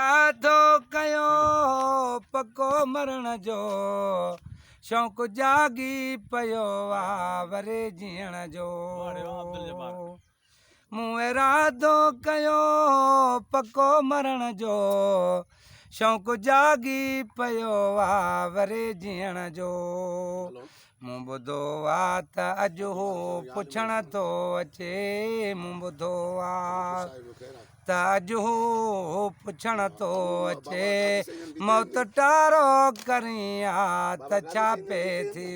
इरादो कयो पको मरण जो शौक़ु जागी पियो आहे वरे जीअण जो मूं इरादो कयो पको मरण जो शौक़ु जागी पियो आहे वरे जीअण जो मूं ॿुधो आहे त अॼु हू पुछण थो अचे मूं ॿुधो आहे त अॼु हू पुछण थो अचे मौत टारो करी आहे त छा पे थी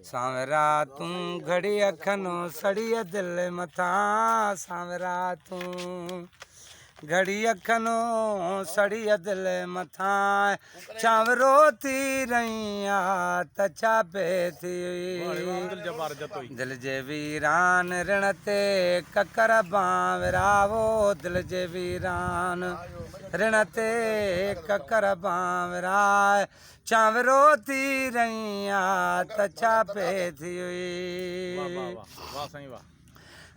सांवरा तूं घड़ी अखनो सड़ीअ दिलि मथां सांवरा तूं घड़ी अखनो सड़ीअ दिलि मथां चांवरो थी रही आहे त छा पे थी दिलि जे वीरान ऋण ते ककर बांवरावो दिलि जे वीरान ऋण ते ककर बांवराए चांवरो थी रही आहे त छा पे थी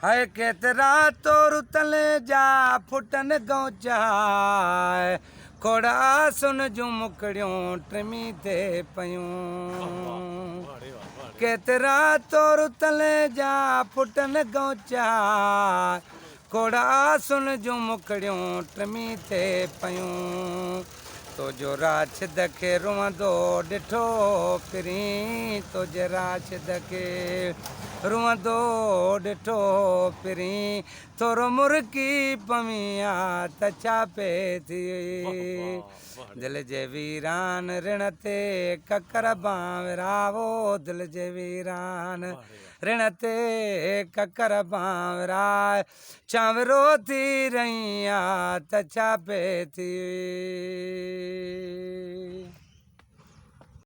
हाय केतिरा तोर तले जा फुटन गौचाए खोड़ा सुन जूं मुकड़ियूं टिमी ते पयूं केतिरा तोर तले जा फुटन गौचाए खोड़ा सुन जूं मुकड़ियूं टिमी ते पयूं तुंहिंजो राशिद खे रुअंदो ॾिठो फिरी तुंहिंजे राशिद खे रुअंदो ॾिठो फिरी थोरो मुर्की पवी आहे त छा पे थी दिलि जे वीरान ऋण ते ककर बांवरावो दिलि जे वीरान ऋण ते ककर बांवराए चांवरो थी रही आहे त छा पे थी